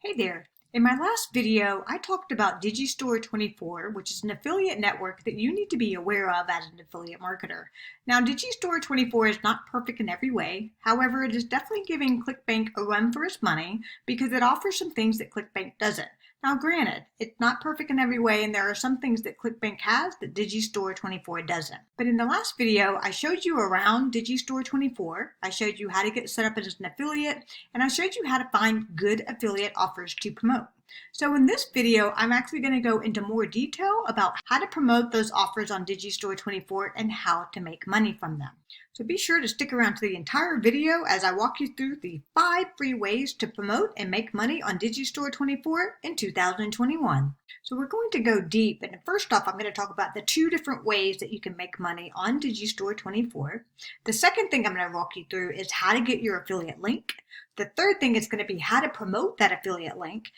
Hey there. In my last video, I talked about Digistore24, which is an affiliate network that you need to be aware of as an affiliate marketer. Now, Digistore24 is not perfect in every way. However, it is definitely giving ClickBank a run for its money because it offers some things that ClickBank doesn't. Now, granted, it's not perfect in every way, and there are some things that ClickBank has that Digistore24 doesn't. But in the last video, I showed you around Digistore24. I showed you how to get set up as an affiliate, and I showed you how to find good affiliate offers to promote. So in this video, I'm actually going to go into more detail about how to promote those offers on Digistore24 and how to make money from them. So be sure to stick around to the entire video as I walk you through the 5 free ways to promote and make money on Digistore24 in 2021. So we're going to go deep, and first off, I'm going to talk about the 2 different ways that you can make money on Digistore24. The second thing I'm going to walk you through is how to get your affiliate link. The third thing is going to be how to promote that affiliate link.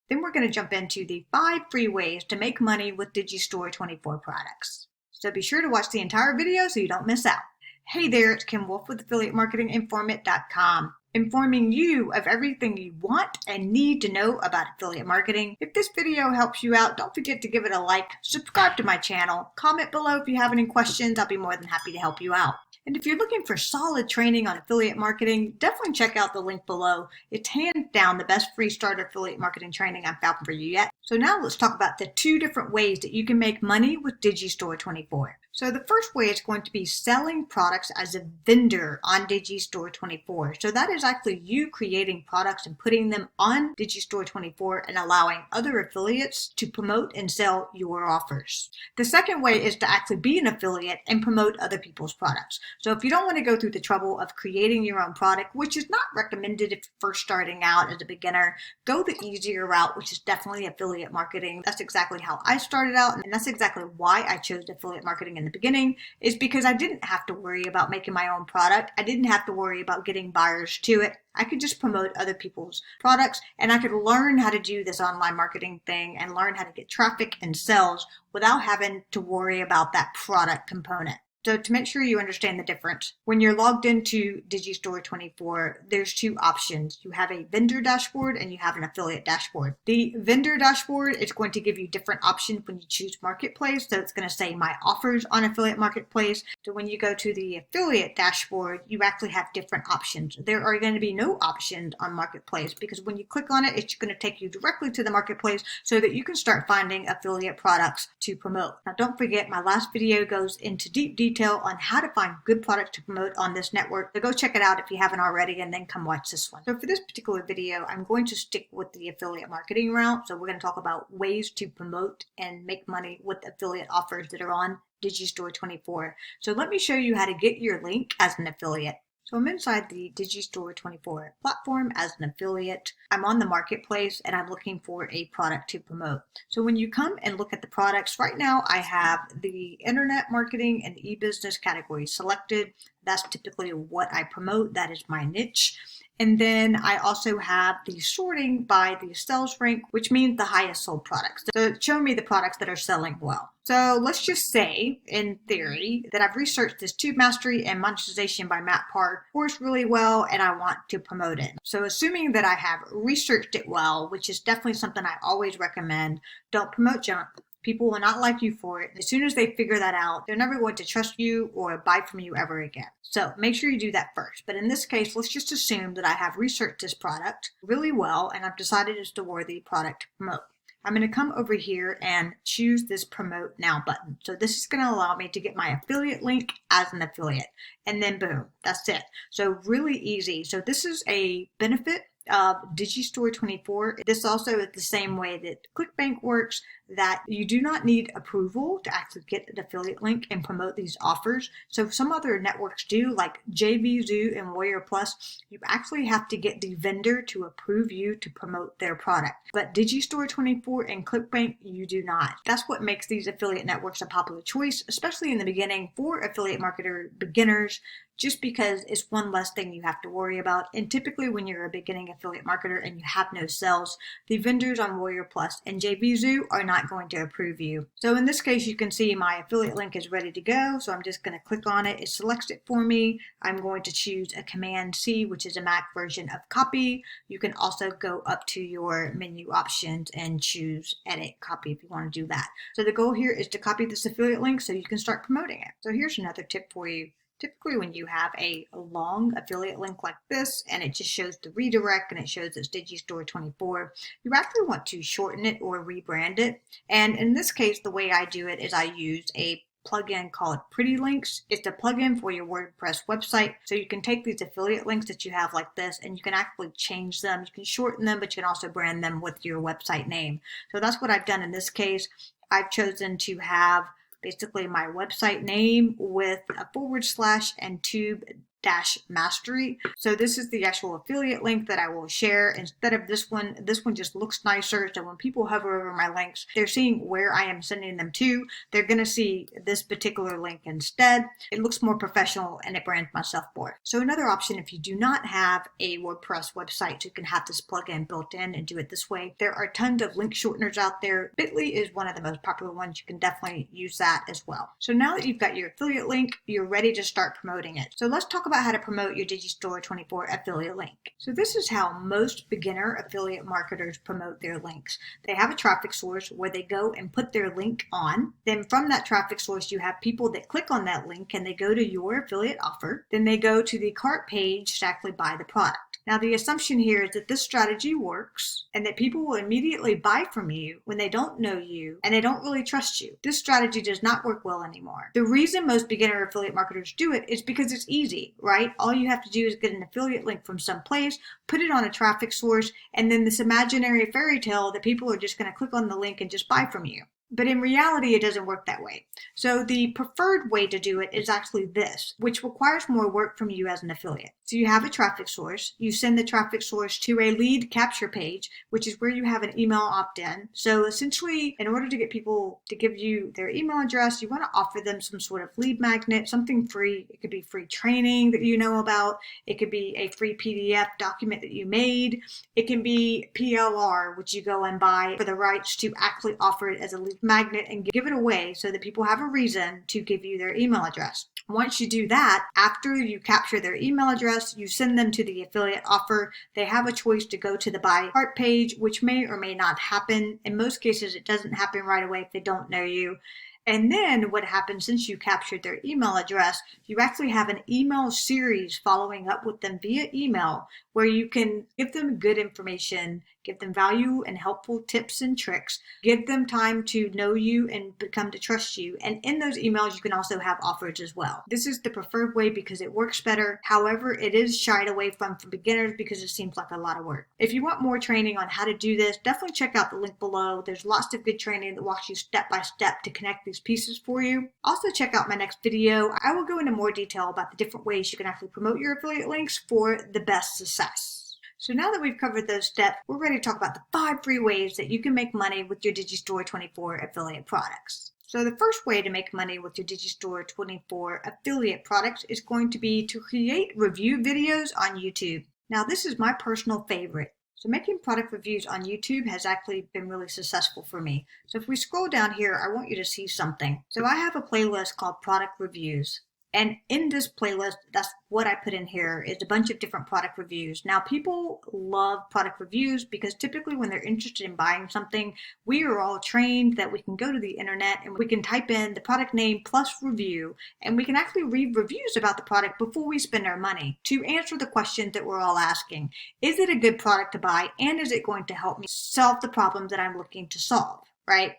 Then we're going to jump into the 5 free ways to make money with Digistore24 products. So be sure to watch the entire video so you don't miss out. Hey there, it's Kim Wolf with AffiliateMarketingInformate.com, informing you of everything you want and need to know about affiliate marketing. If this video helps you out, don't forget to give it a like, subscribe to my channel, comment below if you have any questions. I'll be more than happy to help you out. And if you're looking for solid training on affiliate marketing, definitely check out the link below. It's hands down the best free starter affiliate marketing training I've found for you yet. So now let's talk about the 2 different ways that you can make money with Digistore24. So the first way is going to be selling products as a vendor on Digistore24. So that is actually you creating products and putting them on Digistore24 and allowing other affiliates to promote and sell your offers. The second way is to actually be an affiliate and promote other people's products. So if you don't want to go through the trouble of creating your own product, which is not recommended if you're first starting out as a beginner, go the easier route, which is definitely affiliate marketing. That's exactly how I started out, and that's exactly why I chose affiliate marketing in the beginning, is because I didn't have to worry about making my own product. I didn't have to worry about getting buyers to it. I could just promote other people's products, and I could learn how to do this online marketing thing and learn how to get traffic and sales without having to worry about that product component. So to make sure you understand the difference, when you're logged into Digistore24, there's 2 options. You have a vendor dashboard and you have an affiliate dashboard. The vendor dashboard is going to give you different options when you choose marketplace. So it's going to say my offers on affiliate marketplace. So when you go to the affiliate dashboard, you actually have different options. There are going to be no options on marketplace because when you click on it, it's going to take you directly to the marketplace so that you can start finding affiliate products to promote. Now don't forget, my last video goes into deep detail on how to find good products to promote on this network. So go check it out if you haven't already, and then come watch this one. So for this particular video, I'm going to stick with the affiliate marketing route. So we're going to talk about ways to promote and make money with affiliate offers that are on Digistore24. So let me show you how to get your link as an affiliate. So I'm inside the Digistore24 platform as an affiliate. I'm on the marketplace and I'm looking for a product to promote. So when you come and look at the products, right now I have the internet marketing and e-business category selected. That's typically what I promote. That is my niche. And then I also have the sorting by the sales rank, which means the highest sold products. So show me the products that are selling well. So let's just say, in theory, that I've researched this Tube Mastery and Monetization by Matt Parr course really well, and I want to promote it. So assuming that I have researched it well, which is definitely something I always recommend, don't promote junk. People will not like you for it. As soon as they figure that out, they're never going to trust you or buy from you ever again. So make sure you do that first. But in this case, let's just assume that I have researched this product really well and I've decided it's a worthy product to promote. I'm going to come over here and choose this Promote Now button. So this is going to allow me to get my affiliate link as an affiliate. And then boom, that's it. So really easy. So this is a benefit of Digistore24. This also is the same way that ClickBank works, that you do not need approval to actually get an affiliate link and promote these offers. So some other networks do, like JVZoo and Warrior Plus, you actually have to get the vendor to approve you to promote their product. But Digistore24 and ClickBank, you do not. That's what makes these affiliate networks a popular choice, especially in the beginning for affiliate marketer beginners. just because it's one less thing you have to worry about. And typically when you're a beginning affiliate marketer and you have no sales, the vendors on Warrior Plus and JVZoo are not going to approve you. So in this case, you can see my affiliate link is ready to go. So I'm just going to click on it. It selects it for me. I'm going to choose a Command C, which is a Mac version of copy. You can also go up to your menu options and choose edit copy if you want to do that. So the goal here is to copy this affiliate link so you can start promoting it. So here's another tip for you. Typically when you have a long affiliate link like this and it just shows the redirect and it shows it's Digistore24, you actually want to shorten it or rebrand it. And in this case, the way I do it is I use a plugin called Pretty Links. It's a plugin for your WordPress website. So you can take these affiliate links that you have like this and you can actually change them. You can shorten them, but you can also brand them with your website name. So that's what I've done in this case. I've chosen to have basically my website name with a / and tube-mastery. So this is the actual affiliate link that I will share instead of this one just looks nicer. So when people hover over my links, they're seeing where I am sending them to. They're going to see this particular link instead. It looks more professional and it brands myself more. So another option, if you do not have a WordPress website, you can have this plugin built in and do it this way. There are tons of link shorteners out there. Bitly is one of the most popular ones. You can definitely use that as well. So now that you've got your affiliate link, you're ready to start promoting it. So let's talk about how to promote your Digistore24 affiliate link. So this is how most beginner affiliate marketers promote their links. They have a traffic source where they go and put their link on. Then from that traffic source, you have people that click on that link and they go to your affiliate offer. Then they go to the cart page to actually buy the product. Now, the assumption here is that this strategy works and that people will immediately buy from you when they don't know you and they don't really trust you. This strategy does not work well anymore. The reason most beginner affiliate marketers do it is because it's easy, right? All you have to do is get an affiliate link from some place, put it on a traffic source, and then this imaginary fairy tale that people are just going to click on the link and just buy from you. But in reality, it doesn't work that way. So the preferred way to do it is actually this, which requires more work from you as an affiliate. So you have a traffic source. You send the traffic source to a lead capture page, which is where you have an email opt-in. So essentially, in order to get people to give you their email address, you want to offer them some sort of lead magnet, something free. It could be free training that you know about. It could be a free PDF document that you made. It can be PLR, which you go and buy for the rights to actually offer it as a lead magnet and give it away so that people have a reason to give you their email address. Once you do that, after you capture their email address, you send them to the affiliate offer. They have a choice to go to the buy cart page, which may or may not happen. In most cases, it doesn't happen right away if they don't know you. And then what happens, since you captured their email address, you actually have an email series following up with them via email where you can give them good information, give them value and helpful tips and tricks, give them time to know you and become to trust you. And in those emails, you can also have offers as well. This is the preferred way because it works better. However, it is shied away from for beginners because it seems like a lot of work. If you want more training on how to do this, definitely check out the link below. There's lots of good training that walks you step by step to connect these pieces for you. Also check out my next video. I will go into more detail about the different ways you can actually promote your affiliate links for the best success. So now that we've covered those steps, we're ready to talk about the 5 free ways that you can make money with your Digistore24 affiliate products. So the first way to make money with your Digistore24 affiliate products is going to be to create review videos on YouTube. Now this is my personal favorite. So making product reviews on YouTube has actually been really successful for me. So if we scroll down here, I want you to see something. So I have a playlist called Product Reviews. And in this playlist, that's what I put in here, is a bunch of different product reviews. Now, people love product reviews because typically when they're interested in buying something, we are all trained that we can go to the internet and we can type in the product name plus review, and we can actually read reviews about the product before we spend our money to answer the questions that we're all asking. Is it a good product to buy, and is it going to help me solve the problem that I'm looking to solve, right?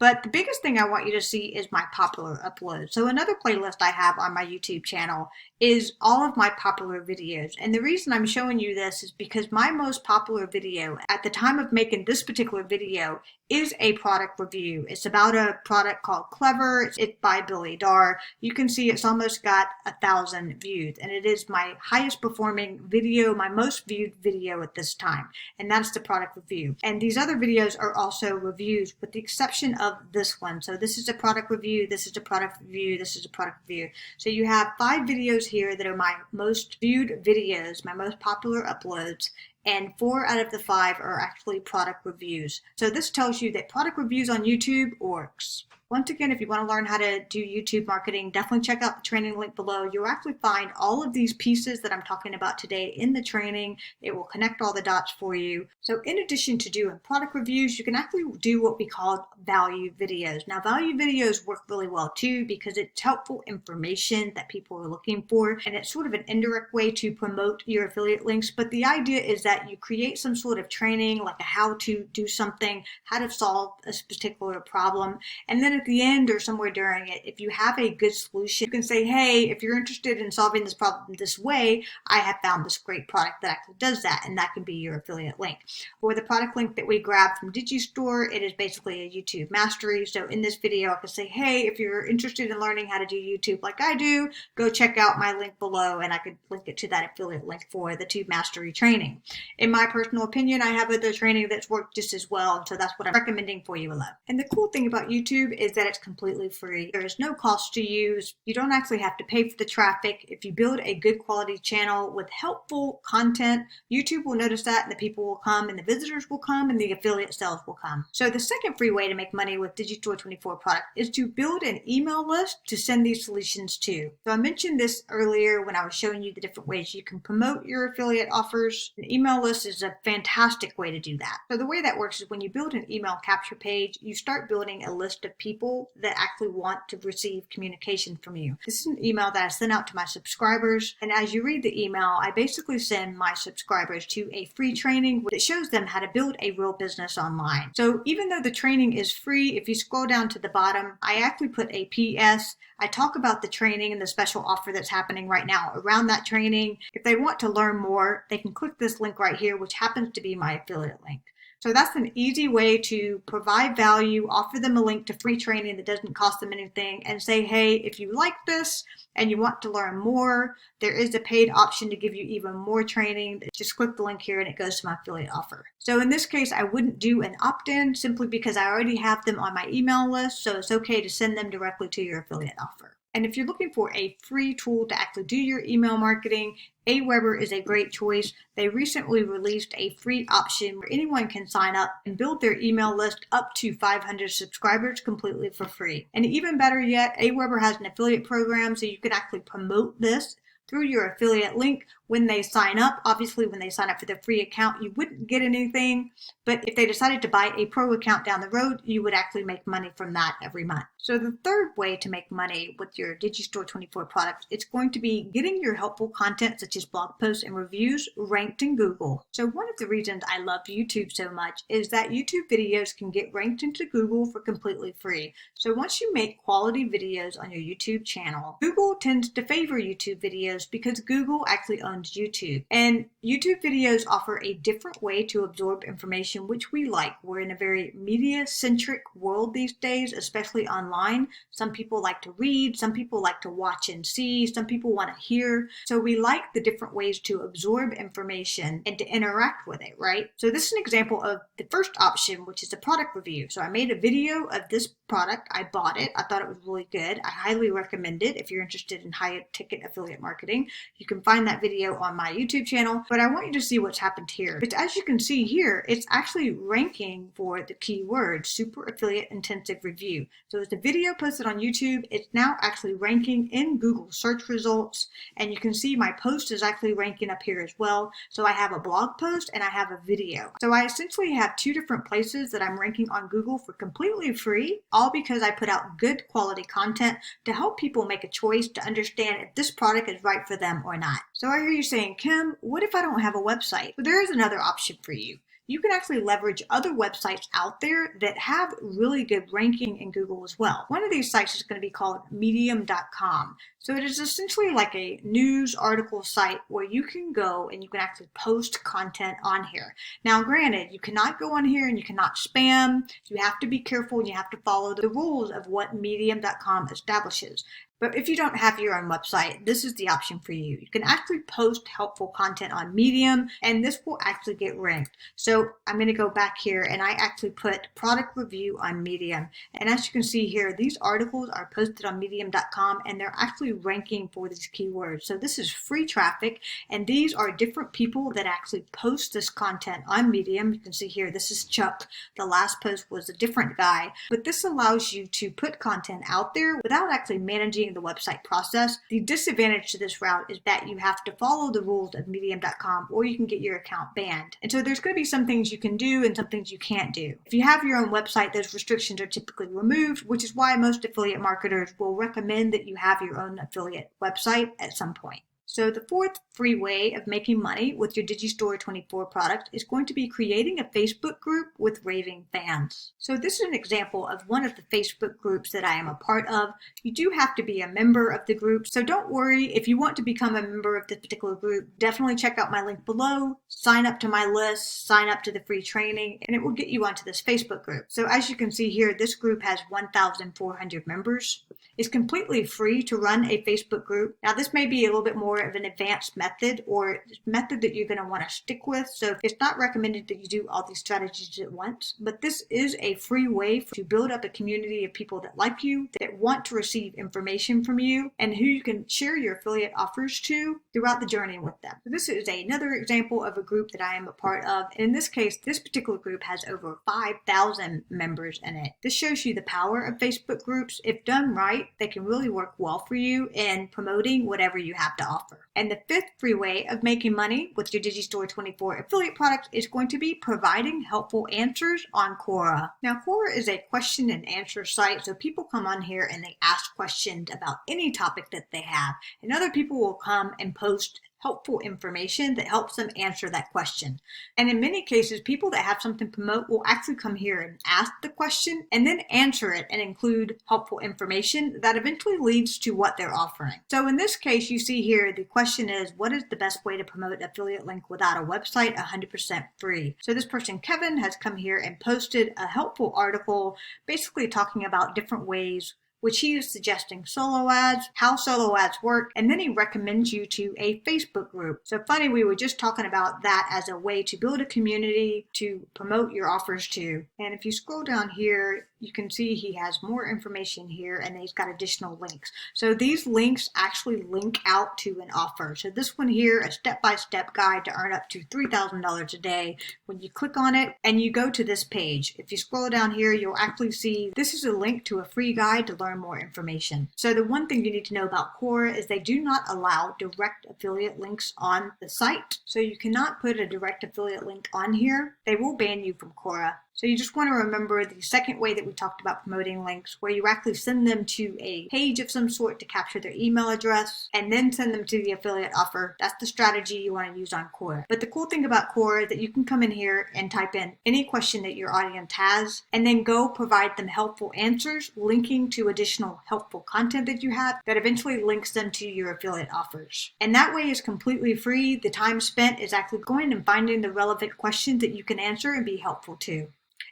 But the biggest thing I want you to see is my popular uploads. So another playlist I have on my YouTube channel is all of my popular videos. And the reason I'm showing you this is because my most popular video at the time of making this particular video is a product review. It's about a product called Clever. It's by Billy Darr. You can see it's almost got 1,000 views, and it is my highest performing video, my most viewed video at this time. And that's the product review. And these other videos are also reviews with the exception exception of this one. So this is a product review, this is a product review, this is a product review. So you have 5 videos here that are my most viewed videos, my most popular uploads, and 4 out of the 5 are actually product reviews. So this tells you that product reviews on YouTube works. Once again, if you want to learn how to do YouTube marketing, definitely check out the training link below. You'll actually find all of these pieces that I'm talking about today in the training. It will connect all the dots for you. So in addition to doing product reviews, you can actually do what we call value videos. Now, value videos work really well too because it's helpful information that people are looking for, and it's sort of an indirect way to promote your affiliate links. But the idea is that you create some sort of training, like a how to do something, how to solve a particular problem, and then at the end or somewhere during it, if you have a good solution, you can say, hey, if you're interested in solving this problem this way, I have found this great product that actually does that, and that can be your affiliate link. Or the product link that we grabbed from Digistore, it is basically a YouTube mastery. So in this video, I can say, hey, if you're interested in learning how to do YouTube like I do, go check out my link below, and I could link it to that affiliate link for the Tube Mastery training. In my personal opinion, I have other training that's worked just as well, and so that's what I'm recommending for you below. And the cool thing about YouTube is that it's completely free. There is no cost to use. You don't actually have to pay for the traffic. If you build a good quality channel with helpful content, YouTube will notice that, and the people will come, and the visitors will come, and the affiliate sales will come. So the second free way to make money with Digistore24 product is to build an email list to send these solutions to. So I mentioned this earlier when I was showing you the different ways you can promote your affiliate offers. An email list is a fantastic way to do that. So the way that works is when you build an email capture page, you start building a list of people that actually want to receive communication from you. This is an email that I send out to my subscribers, and as you read the email, I basically send my subscribers to a free training that shows them how to build a real business online. So even though the training is free, if you scroll down to the bottom, I actually put a PS. I talk about the training and the special offer that's happening right now around that training. If they want to learn more, they can click this link right here, which happens to be my affiliate link. So that's an easy way to provide value, offer them a link to free training that doesn't cost them anything, and say, hey, if you like this and you want to learn more, there is a paid option to give you even more training. Just click the link here and it goes to my affiliate offer. So in this case, I wouldn't do an opt-in simply because I already have them on my email list, so it's okay to send them directly to your affiliate offer. And if you're looking for a free tool to actually do your email marketing, Aweber is a great choice. They recently released a free option where anyone can sign up and build their email list up to 500 subscribers completely for free. And even better yet, Aweber has an affiliate program, so you can actually promote this through your affiliate link when they sign up. Obviously, when they sign up for the free account, you wouldn't get anything, but if they decided to buy a pro account down the road, you would actually make money from that every month. So the third way to make money with your Digistore24 products, it's going to be getting your helpful content such as blog posts and reviews ranked in Google. So one of the reasons I love YouTube so much is that YouTube videos can get ranked into Google for completely free. So once you make quality videos on your YouTube channel, Google tends to favor YouTube videos because Google actually owns YouTube. And YouTube videos offer a different way to absorb information, which we like. We're in a very media-centric world these days, especially online. Some people like to read, some people like to watch and see, some people want to hear. So we like the different ways to absorb information and to interact with it, right? So this is an example of the first option, which is a product review. So I made a video of this product. I bought it. I thought it was really good. I highly recommend it if you're interested in high ticket affiliate marketing. You can find that video on my YouTube channel, but I want you to see what's happened here. But as you can see here, it's actually ranking for the keyword super affiliate intensive review. So it's a video posted on YouTube. It's now actually ranking in Google search results, and you can see my post is actually ranking up here as well. So I have a blog post and I have a video. So I essentially have 2 different places that I'm ranking on Google for completely free, all because I put out good quality content to help people make a choice to understand if this product is right for them or not. So I hear you saying, Kim, what if I don't have a website? Well, there is another option for you. You can actually leverage other websites out there that have really good ranking in Google as well. One of these sites is going to be called medium.com. So it is essentially like a news article site where you can go and you can actually post content on here. Now, granted, you cannot go on here and you cannot spam. You have to be careful and you have to follow the rules of what medium.com establishes. But if you don't have your own website, this is the option for you. You can actually post helpful content on Medium, and this will actually get ranked. So I'm going to go back here, and I actually put product review on Medium. And as you can see here, these articles are posted on medium.com, and they're actually ranking for these keywords. So this is free traffic, and these are different people that actually post this content on Medium. You can see here, this is Chuck. The last post was a different guy, but this allows you to put content out there without actually managing the website process. The disadvantage to this route is that you have to follow the rules of medium.com or you can get your account banned. And so there's going to be some things you can do and some things you can't do. If you have your own website, those restrictions are typically removed, which is why most affiliate marketers will recommend that you have your own affiliate website at some point. So the fourth free way of making money with your Digistore24 product is going to be creating a Facebook group with raving fans. So this is an example of one of the Facebook groups that I am a part of. You do have to be a member of the group, so don't worry. If you want to become a member of this particular group, definitely check out my link below, sign up to my list, sign up to the free training, and it will get you onto this Facebook group. So as you can see here, this group has 1,400 members. It's completely free to run a Facebook group. Now this may be a little bit more of an advanced method or method that you're going to want to stick with. So it's not recommended that you do all these strategies at once, but this is a free way to build up a community of people that like you, that want to receive information from you, and who you can share your affiliate offers to throughout the journey with them. So this is another example of a group that I am a part of. And in this case, this particular group has over 5,000 members in it. This shows you the power of Facebook groups. If done right, they can really work well for you in promoting whatever you have to offer. And the fifth free way of making money with your Digistore24 affiliate product is going to be providing helpful answers on Quora. Now, Quora is a question and answer site, so people come on here and they ask questions about any topic that they have, and other people will come and post helpful information that helps them answer that question. And in many cases, people that have something to promote will actually come here and ask the question and then answer it and include helpful information that eventually leads to what they're offering. So in this case, you see here, the question is, what is the best way to promote an affiliate link without a website 100% free? So this person, Kevin, has come here and posted a helpful article basically talking about different ways which he is suggesting solo ads, how solo ads work, and then he recommends you to a Facebook group. So funny, we were just talking about that as a way to build a community to promote your offers to. And if you scroll down here, you can see he has more information here and he's got additional links. So these links actually link out to an offer. So this one here, a step-by-step guide to earn up to $3,000 a day. When you click on it and you go to this page, if you scroll down here, you'll actually see this is a link to a free guide to learn more information. So the one thing you need to know about Quora is they do not allow direct affiliate links on the site. So you cannot put a direct affiliate link on here. They will ban you from Quora. So you just want to remember the second way that we talked about promoting links, where you actually send them to a page of some sort to capture their email address and then send them to the affiliate offer. That's the strategy you want to use on Quora. But the cool thing about Quora is that you can come in here and type in any question that your audience has and then go provide them helpful answers, linking to additional helpful content that you have that eventually links them to your affiliate offers. And that way is completely free. The time spent is actually going and finding the relevant questions that you can answer and be helpful to.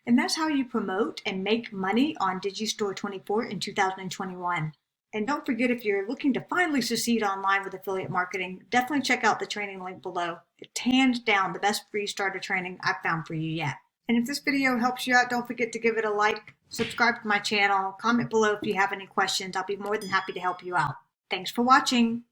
And that's how you promote and make money on Digistore24 in 2021. And don't forget, if you're looking to finally succeed online with affiliate marketing, definitely check out the training link below. It's hands down the best free starter training I've found for you yet. And if this video helps you out, don't forget to give it a like, subscribe to my channel, comment below if you have any questions. I'll be more than happy to help you out. Thanks for watching.